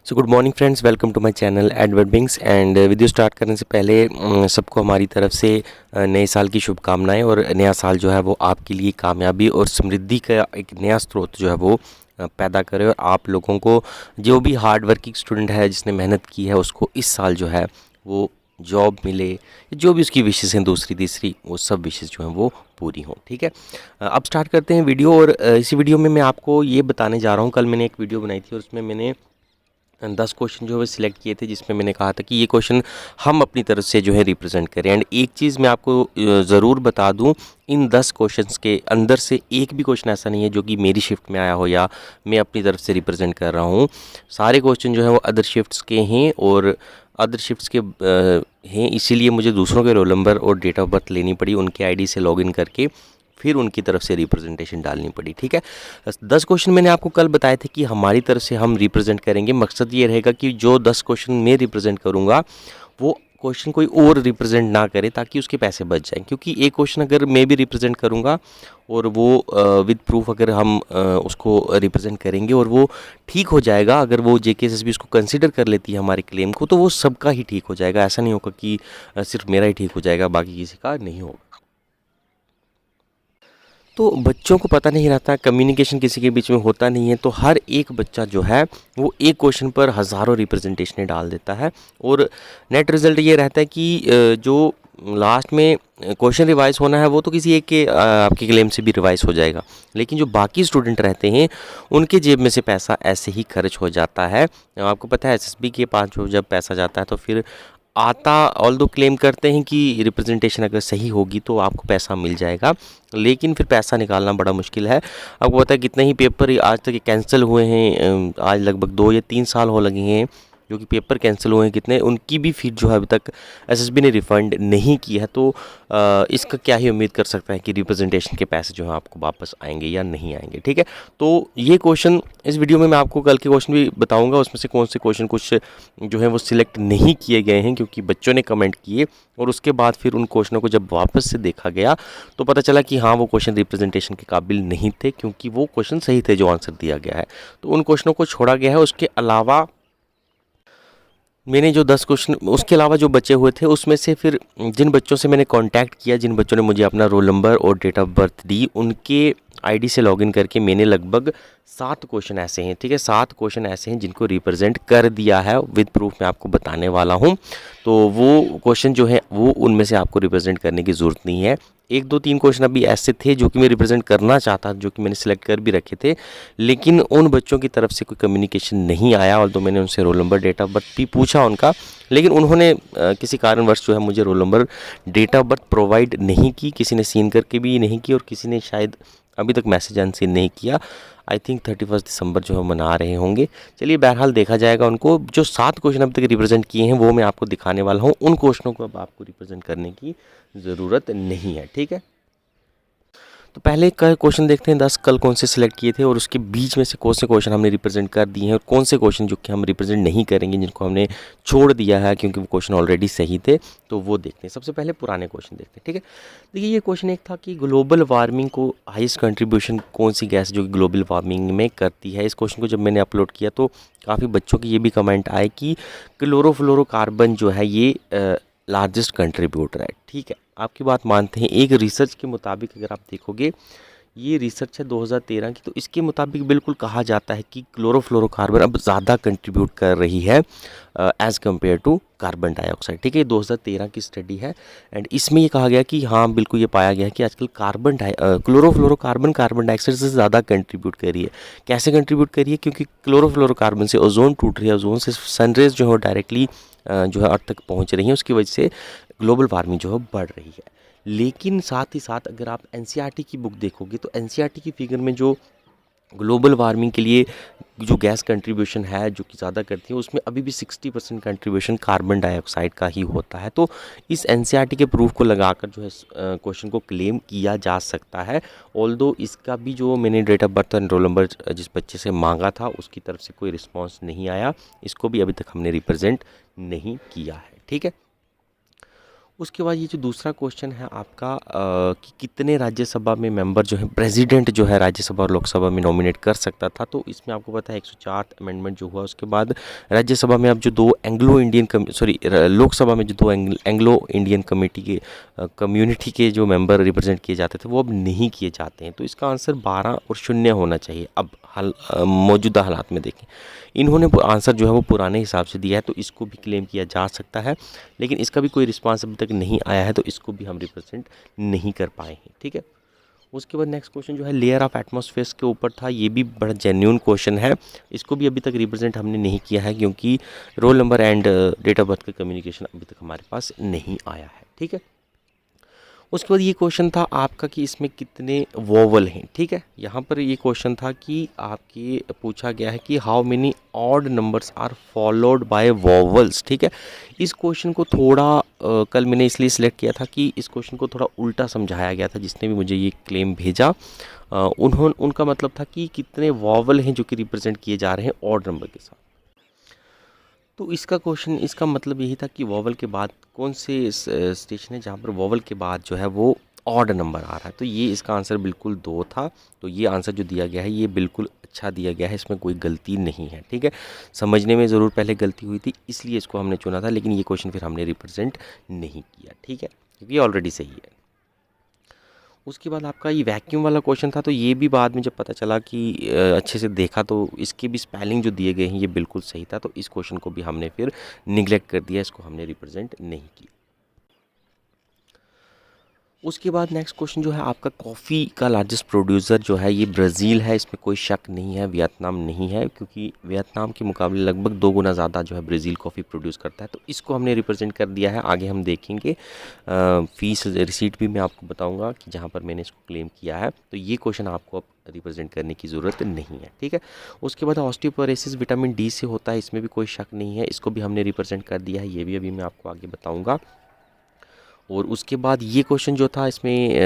So good morning friends, welcome to my channel Edward Bings. And video start करने से पहले सबको हमारी तरफ से नए साल की शुभकामनाएं। और नया साल जो है वो आपके लिए कामयाबी और समृद्धि का एक नया स्रोत जो है वो पैदा करे। और आप लोगों को जो भी हार्ड वर्किंग स्टूडेंट है, जिसने मेहनत की है, उसको इस साल जो है वो जॉब मिले, जो भी उसकी विशेष हैं, दूसरी तीसरी, वो सब विशेष जो हैं वो पूरी हों। ठीक है, अब स्टार्ट करते हैं वीडियो। और इसी वीडियो में मैं आपको ये बताने जा रहा हूँ, कल मैंने एक वीडियो बनाई थी और उसमें मैंने 10 क्वेश्चन जो है सिलेक्ट किए थे, जिसमें मैंने कहा था कि ये क्वेश्चन हम अपनी तरफ से जो है रिप्रेजेंट करें। एंड एक चीज़ मैं आपको ज़रूर बता दूं, इन 10 क्वेश्चंस के अंदर से एक भी क्वेश्चन ऐसा नहीं है जो कि मेरी शिफ्ट में आया हो या मैं अपनी तरफ से रिप्रेजेंट कर रहा हूँ। सारे क्वेश्चन जो है वो अदर शिफ्ट्स के हैं और अदर शिफ्ट्स के हैं, इसीलिए मुझे दूसरों के रोल नंबर और डेट ऑफ बर्थ लेनी पड़ी, उनके आईडी से लॉगिन करके फिर उनकी तरफ से रिप्रेजेंटेशन डालनी पड़ी। ठीक है, 10 क्वेश्चन मैंने आपको कल बताए थे कि हमारी तरफ से हम रिप्रेजेंट करेंगे। मकसद ये रहेगा कि जो 10 क्वेश्चन मैं रिप्रेजेंट करूँगा वो क्वेश्चन कोई और रिप्रेजेंट ना करे, ताकि उसके पैसे बच जाएं। क्योंकि एक क्वेश्चन अगर मैं भी रिप्रेजेंट करूँगा और वो विद प्रूफ अगर हम उसको रिप्रेजेंट करेंगे और वो ठीक हो जाएगा, अगर वो जेकेएसएसबी उसको कंसिडर कर लेती है हमारे क्लेम को, तो वो सबका ही ठीक हो जाएगा। ऐसा नहीं होगा कि सिर्फ मेरा ही ठीक हो जाएगा, बाकी किसी का नहीं होगा। तो बच्चों को पता नहीं रहता, कम्युनिकेशन किसी के बीच में होता नहीं है, तो हर एक बच्चा जो है वो एक क्वेश्चन पर हज़ारों रिप्रेजेंटेशनें डाल देता है। और नेट रिज़ल्ट ये रहता है कि जो लास्ट में क्वेश्चन रिवाइज़ होना है वो तो किसी एक के आपके क्लेम से भी रिवाइज़ हो जाएगा, लेकिन जो बाकी स्टूडेंट रहते हैं उनके जेब में से पैसा ऐसे ही खर्च हो जाता है। आपको पता है एसएसबी के पास जो जब पैसा जाता है तो फिर आता, ऑल दो क्लेम करते हैं कि रिप्रेजेंटेशन अगर सही होगी तो आपको पैसा मिल जाएगा, लेकिन फिर पैसा निकालना बड़ा मुश्किल है। आपको पता है कितने ही पेपर आज तक कैंसिल हुए हैं, आज लगभग 2 या 3 साल हो लगे हैं जो कि पेपर कैंसिल हुए हैं, कितने उनकी भी फीस जो है अभी तक एसएसबी ने रिफ़ंड नहीं की है। तो इसका क्या ही उम्मीद कर सकता है कि रिप्रेजेंटेशन के पैसे जो हैं आपको वापस आएंगे या नहीं आएंगे। ठीक है, तो ये क्वेश्चन इस वीडियो में मैं आपको कल के क्वेश्चन भी बताऊंगा, उसमें से कौन से क्वेश्चन कुछ जो है वो सिलेक्ट नहीं किए गए हैं क्योंकि बच्चों ने कमेंट किए, और उसके बाद फिर उन क्वेश्चनों को जब वापस से देखा गया तो पता चला कि हाँ, वो क्वेश्चन रिप्रेजेंटेशन के काबिल नहीं थे, क्योंकि वो क्वेश्चन सही थे जो आंसर दिया गया है, तो उन क्वेश्चनों को छोड़ा गया है। उसके अलावा मैंने जो 10 क्वेश्चन उसके अलावा जो बचे हुए थे, उसमें से फिर जिन बच्चों से मैंने कांटेक्ट किया, जिन बच्चों ने मुझे अपना रोल नंबर और डेट ऑफ बर्थ दी, उनके आईडी से लॉगिन करके मैंने लगभग 7 क्वेश्चन ऐसे हैं, ठीक है, 7 क्वेश्चन ऐसे हैं जिनको रिप्रेजेंट कर दिया है, विद प्रूफ मैं आपको बताने वाला हूं। तो वो क्वेश्चन जो है वो उनमें से आपको रिप्रेजेंट करने की ज़रूरत नहीं है। 1 2 3 क्वेश्चन अभी ऐसे थे जो कि मैं रिप्रेजेंट करना चाहता, जो कि मैंने सिलेक्ट कर भी रखे थे, लेकिन उन बच्चों की तरफ से कोई कम्युनिकेशन नहीं आया। और तो मैंने उनसे roll number date of birth भी पूछा उनका, लेकिन उन्होंने किसी कारणवश जो है मुझे roll number date of birth provide नहीं की, किसी ने सीन करके भी नहीं की और किसी ने शायद अभी तक मैसेज अनसीन नहीं किया। आई थिंक 31 दिसंबर जो है मना रहे होंगे। चलिए, बहरहाल देखा जाएगा उनको। जो 7 क्वेश्चन अब तक रिप्रेजेंट किए हैं वो मैं आपको दिखाने वाला हूँ। उन क्वेश्चनों को अब आपको रिप्रेजेंट करने की ज़रूरत नहीं है। ठीक है, तो पहले का क्वेश्चन देखते हैं, 10 कल कौन से सिलेक्ट किए थे और उसके बीच में से कौन से क्वेश्चन हमने रिप्रेजेंट कर दिए हैं और कौन से क्वेश्चन जो कि हम रिप्रेजेंट नहीं करेंगे, जिनको हमने छोड़ दिया है क्योंकि वो क्वेश्चन ऑलरेडी सही थे। तो वो देखते हैं। सबसे पहले पुराने क्वेश्चन देखते हैं। ठीक है, देखिए ये क्वेश्चन एक था कि ग्लोबल वार्मिंग को हाईएस्ट कंट्रीब्यूशन कौन सी गैस जो कि ग्लोबल वार्मिंग में करती है। इस क्वेश्चन को जब मैंने अपलोड किया तो काफ़ी बच्चों के ये भी कमेंट आए कि क्लोरोफ्लोरोकार्बन जो है ये लार्जेस्ट कंट्रीब्यूटर है। ठीक है, आपकी बात मानते हैं। एक रिसर्च के मुताबिक अगर आप देखोगे, ये रिसर्च है 2013 की, तो इसके मुताबिक बिल्कुल कहा जाता है कि क्लोरोफ्लोरोकार्बन अब ज़्यादा कंट्रीब्यूट कर रही है as compare to carbon dioxide. ठीक है, ये 2013 की स्टडी है एंड इसमें ये कहा गया कि हाँ, बिल्कुल ये पाया गया है कि आजकल क्लोरोफ्लोरोकार्बन कार्बन डाइऑक्साइड से ज़्यादा कंट्रीब्यूट कर रही है। कैसे कंट्रीब्यूट कर रही है? क्योंकि क्लोरोफ्लोरोकार्बन से ओजोन टूट रही है, ओजोन से सनरेज जो है डायरेक्टली जो है अर्थ तक पहुँच रही हैं, उसकी वजह से ग्लोबल वार्मिंग जो है बढ़ रही है। लेकिन साथ ही साथ अगर आप एनसीईआरटी की बुक देखोगे तो एनसीईआरटी की फिगर में जो ग्लोबल वार्मिंग के लिए जो गैस कंट्रीब्यूशन है जो कि ज़्यादा करती है, उसमें अभी भी 60% कंट्रीब्यूशन कार्बन डाइऑक्साइड का ही होता है। तो इस एनसीईआरटी के प्रूफ को लगाकर जो है क्वेश्चन को क्लेम किया जा सकता है। ऑल्दो इसका भी जो मैंने date of birth and roll number जिस बच्चे से मांगा था उसकी तरफ से कोई रिस्पॉन्स नहीं आया, इसको भी अभी तक हमने रिप्रेजेंट नहीं किया है। ठीक है, उसके बाद ये जो दूसरा क्वेश्चन है आपका कि कितने राज्यसभा में मेंबर जो है प्रेसिडेंट जो है राज्यसभा और लोकसभा में नॉमिनेट कर सकता था। तो इसमें आपको पता है 104 अमेंडमेंट जो हुआ उसके बाद राज्यसभा में अब जो दो एंग्लो इंडियन लोकसभा में जो दो एंग्लो इंडियन कम्युनिटी के जो मेंबर रिप्रेजेंट किए जाते थे वो अब नहीं किए जाते हैं। तो इसका आंसर 12 और 0 होना चाहिए। अब मौजूदा हालात में देखें, इन्होंने आंसर जो है वो पुराने हिसाब से दिया है, तो इसको भी क्लेम किया जा सकता है, लेकिन इसका भी कोई रिस्पांस अभी तक नहीं आया है, तो इसको भी हम रिप्रेजेंट नहीं कर पाए हैं। ठीक है। उसके बाद नेक्स्ट क्वेश्चन जो है लेयर ऑफ एटमॉस्फेयर के ऊपर था। ये भी बड़ा जेन्युइन क्वेश्चन है, इसको भी अभी तक रिप्रेजेंट हमने नहीं किया है क्योंकि roll number and date of birth का कम्युनिकेशन अभी तक हमारे पास नहीं आया है। ठीक है। उसके बाद ये क्वेश्चन था आपका कि इसमें कितने वोवल हैं। ठीक है। यहाँ पर ये क्वेश्चन था कि आपके पूछा गया है कि how many odd numbers are followed by vowels. ठीक है। इस क्वेश्चन को थोड़ा कल मैंने इसलिए सिलेक्ट किया था कि इस क्वेश्चन को थोड़ा उल्टा समझाया गया था। जिसने भी मुझे ये क्लेम भेजा उनका मतलब था कि कितने वोवल हैं जो कि रिप्रेजेंट किए जा रहे हैं ऑड नंबर के साथ। तो इसका क्वेश्चन, इसका मतलब यही था कि वोवल के बाद कौन से स्टेशन है जहाँ पर वोवल के बाद जो है वो ऑड नंबर आ रहा है। तो ये इसका आंसर बिल्कुल 2 था। तो ये आंसर जो दिया गया है ये बिल्कुल अच्छा दिया गया है, इसमें कोई गलती नहीं है। ठीक है। समझने में ज़रूर पहले गलती हुई थी इसलिए इसको हमने चुना था, लेकिन ये क्वेश्चन फिर हमने रिप्रेजेंट नहीं किया। ठीक है, क्योंकि ये ऑलरेडी सही है। उसके बाद आपका ये वैक्यूम वाला क्वेश्चन था। तो ये भी बाद में जब पता चला कि अच्छे से देखा तो इसके भी स्पेलिंग जो दिए गए हैं ये बिल्कुल सही था। तो इस क्वेश्चन को भी हमने फिर निगलेक्ट कर दिया, इसको हमने रिप्रेजेंट नहीं किया। उसके बाद नेक्स्ट क्वेश्चन जो है आपका कॉफ़ी का लार्जेस्ट प्रोड्यूसर जो है ये ब्राज़ील है, इसमें कोई शक नहीं है। वियतनाम नहीं है, क्योंकि वियतनाम के मुकाबले लगभग 2 गुना ज़्यादा जो है ब्राज़ील कॉफ़ी प्रोड्यूस करता है। तो इसको हमने रिप्रेजेंट कर दिया है। आगे हम देखेंगे फीस रिसीट भी मैं आपको बताऊंगा कि जहाँ पर मैंने इसको क्लेम किया है। तो ये क्वेश्चन आपको अब रिप्रेजेंट करने की ज़रूरत नहीं है। ठीक है। उसके बाद ऑस्टियोपोरोसिस विटामिन डी से होता है, इसमें भी कोई शक नहीं है, इसको भी हमने रिप्रेजेंट कर दिया है। ये भी अभी मैं आपको आगे बताऊँगा। और उसके बाद ये क्वेश्चन जो था इसमें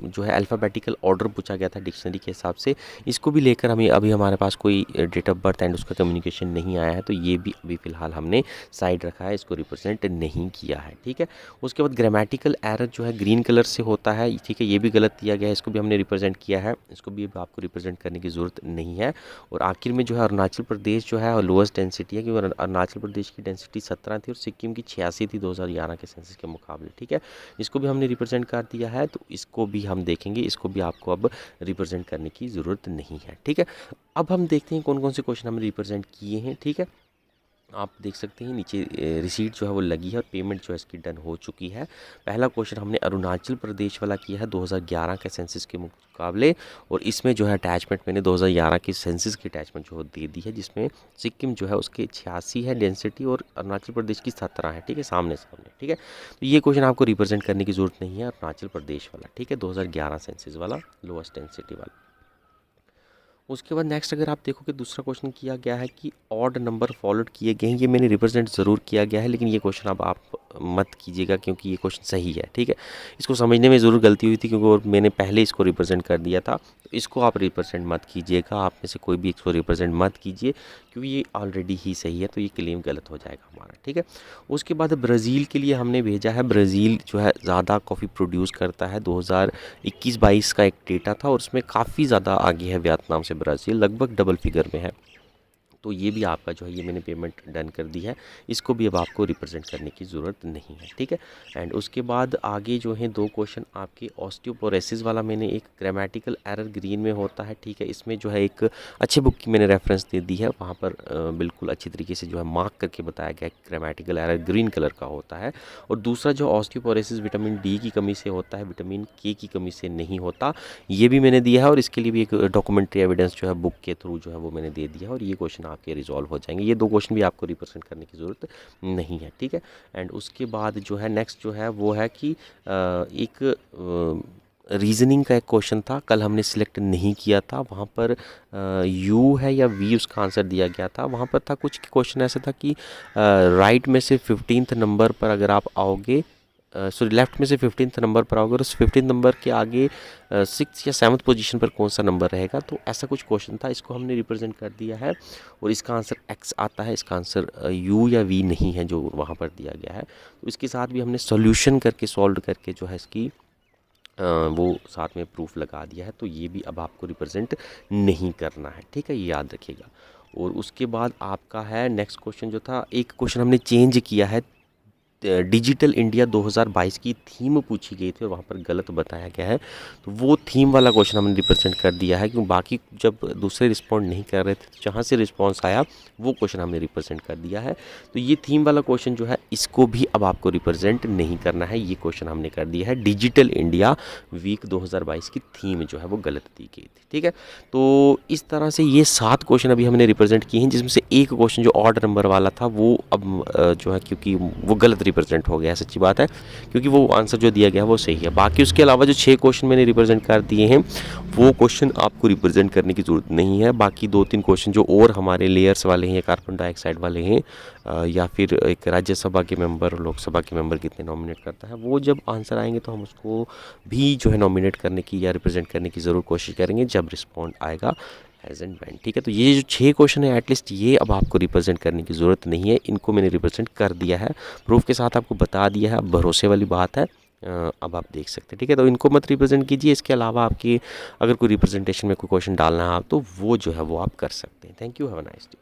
जो है अल्फ़ाबेटिकल ऑर्डर पूछा गया था डिक्शनरी के हिसाब से। इसको भी लेकर हमें अभी हमारे पास कोई डेट ऑफ बर्थ एंड उसका कम्युनिकेशन नहीं आया है, तो ये भी अभी फ़िलहाल हमने साइड रखा है, इसको रिप्रेजेंट नहीं किया है। ठीक है। उसके बाद ग्रामेटिकल एरर जो है ग्रीन कलर से होता है। ठीक है, ये भी गलत दिया गया है, इसको भी हमने रिप्रेजेंट किया है, इसको भी अब आपको रिप्रेजेंट करने की ज़रूरत नहीं है। और आखिर में जो है अरुणाचल प्रदेश जो है लोएस्ट डेंसिटी है, क्योंकि अरुणाचल प्रदेश की डेंसिटी 17 थी और सिक्किम की 86 थी 2011 के सेंसस के मुकाबले। ठीक है। इसको भी हमने रिप्रेजेंट कर दिया है, तो इसको भी हम देखेंगे, इसको भी आपको अब रिप्रेजेंट करने की ज़रूरत नहीं है। ठीक है। अब हम देखते हैं कौन कौन से क्वेश्चन हमने रिप्रेजेंट किए हैं। ठीक है। आप देख सकते हैं नीचे रिसीट जो है वो लगी है और पेमेंट जो है इसकी डन हो चुकी है। पहला क्वेश्चन हमने अरुणाचल प्रदेश वाला किया है 2011 के सेंसस के मुकाबले, और इसमें जो है अटैचमेंट मैंने 2011 के सेंसस की अटैचमेंट जो दे दी है, जिसमें सिक्किम जो है उसके 86 है डेंसिटी और अरुणाचल प्रदेश की 17 है। ठीक है, सामने सामने। ठीक है। तो ये क्वेश्चन आपको रिप्रेजेंट करने की ज़रूरत नहीं है, अरुणाचल प्रदेश वाला। ठीक है, 2011 सेंसस वाला लोएस्ट डेंसिटी वाला। उसके बाद नेक्स्ट अगर आप देखोगे दूसरा क्वेश्चन किया गया है कि ऑड नंबर फॉलोड किए गए हैं। ये मैंने रिप्रेजेंट ज़रूर किया गया है, लेकिन ये क्वेश्चन अब आप मत कीजिएगा क्योंकि ये क्वेश्चन सही है। ठीक है। इसको समझने में ज़रूर गलती हुई थी क्योंकि और मैंने पहले इसको रिप्रेजेंट कर दिया था, तो इसको आप रिप्रेजेंट मत कीजिएगा। आप में से कोई भी इसको रिप्रेजेंट मत कीजिए क्योंकि ये ऑलरेडी ही सही है, तो ये क्लेम गलत हो जाएगा हमारा। ठीक है। उसके बाद ब्राज़ील के लिए हमने भेजा है। ब्राज़ील जो है ज़्यादा कॉफ़ी प्रोड्यूस करता है, 2021-22 का एक डेटा था और उसमें काफ़ी ज़्यादा आगे है वियतनाम से ब्राज़ील, लगभग डबल फिगर में है। तो ये भी आपका जो है ये मैंने पेमेंट डन कर दी है, इसको भी अब आपको रिप्रेजेंट करने की ज़रूरत नहीं है। ठीक है। एंड उसके बाद आगे जो है 2 क्वेश्चन आपके ऑस्टियोपोरोसिस वाला मैंने एक ग्रामेटिकल एरर ग्रीन में होता है। ठीक है। इसमें जो है एक अच्छे बुक की मैंने रेफरेंस दे दी है, वहाँ पर बिल्कुल अच्छी तरीके से जो है मार्क करके बताया गया है ग्रामेटिकल एरर ग्रीन कलर का होता है। और दूसरा जो ऑस्टियोपोरोसिस विटामिन डी की कमी से होता है, विटामिन के की कमी से नहीं होता, ये भी मैंने दिया है और इसके लिए भी एक डॉक्यूमेंट्री एविडेंस जो है बुक के थ्रू जो है वो मैंने दे दिया है, और ये क्वेश्चन आपके रिजॉल्व हो जाएंगे। ये 2 क्वेश्चन भी आपको रिप्रेजेंट करने की ज़रूरत नहीं है। ठीक है। एंड उसके बाद जो है नेक्स्ट जो है वो है कि एक रीजनिंग का एक क्वेश्चन था, कल हमने सिलेक्ट नहीं किया था। वहाँ पर यू है या वी उसका आंसर दिया गया था। वहाँ पर था कुछ क्वेश्चन ऐसा था कि राइट में से 15th नंबर पर अगर आप आओगे सॉरी लेफ्ट में से 15th नंबर पर आओगे और उस 15th नंबर के आगे 6th या 7th पोजीशन पर कौन सा नंबर रहेगा, तो ऐसा कुछ क्वेश्चन था। इसको हमने रिप्रेजेंट कर दिया है और इसका आंसर एक्स आता है, इसका आंसर यू या वी नहीं है जो वहाँ पर दिया गया है। तो इसके साथ भी हमने सॉल्यूशन करके सॉल्व करके जो है इसकी वो साथ में प्रूफ लगा दिया है। तो ये भी अब आपको रिप्रेजेंट नहीं करना है, ठीक है, ये याद रखिएगा। और उसके बाद आपका है नेक्स्ट क्वेश्चन जो था, एक क्वेश्चन हमने चेंज किया है। डिजिटल इंडिया 2022 की थीम पूछी गई थी और वहाँ पर गलत बताया गया है, तो वो थीम वाला क्वेश्चन हमने रिप्रेजेंट कर दिया है। क्योंकि बाकी जब दूसरे रिस्पॉन्ड नहीं कर रहे थे, तो जहाँ से रिस्पॉन्स आया वो क्वेश्चन हमने रिप्रेजेंट कर दिया है। तो ये थीम वाला क्वेश्चन जो है इसको भी अब आपको रिप्रेजेंट नहीं करना है, ये क्वेश्चन हमने कर दिया है। डिजिटल इंडिया वीक 2022 की थीम जो है वो गलत दी गई थी, ठीक है। तो इस तरह से ये 7 क्वेश्चन अभी हमने रिप्रेजेंट किए हैं, जिसमें से एक क्वेश्चन जो ऑड नंबर वाला था वो अब जो है क्योंकि वो गलत रिप्रेजेंट हो गया है, सच्ची बात है, क्योंकि वो आंसर जो दिया गया वो सही है। बाकी उसके अलावा जो 6 क्वेश्चन मैंने रिप्रेजेंट कर दिए हैं वो क्वेश्चन आपको रिप्रेजेंट करने की ज़रूरत नहीं है। बाकी 2-3 क्वेश्चन जो और हमारे लेयर्स वाले हैं, कार्बन डाइऑक्साइड वाले हैं, या फिर एक राज्यसभा के मेंबर और लोकसभा के मेंबर कितने नॉमिनेट करता है, वो जब आंसर आएंगे तो हम उसको भी जो है नॉमिनेट करने की या रिप्रेजेंट करने की ज़रूर कोशिश करेंगे जब रिस्पॉन्ड आएगा एज एंड व्हेन, ठीक है। तो ये जो 6 क्वेश्चन है एटलीस्ट ये अब आपको रिप्रेजेंट करने की ज़रूरत नहीं है, इनको मैंने रिप्रेजेंट कर दिया है, प्रूफ के साथ आपको बता दिया है, अब भरोसे वाली बात है। अब आप देख सकते हैं, ठीक है। तो इनको मत रिप्रेजेंट कीजिए, इसके अलावा आपकी अगर कोई रिप्रेजेंटेशन में कोई क्वेश्चन डालना है आप, तो वो जो है वो आप कर सकते हैं। Thank you, have a nice day.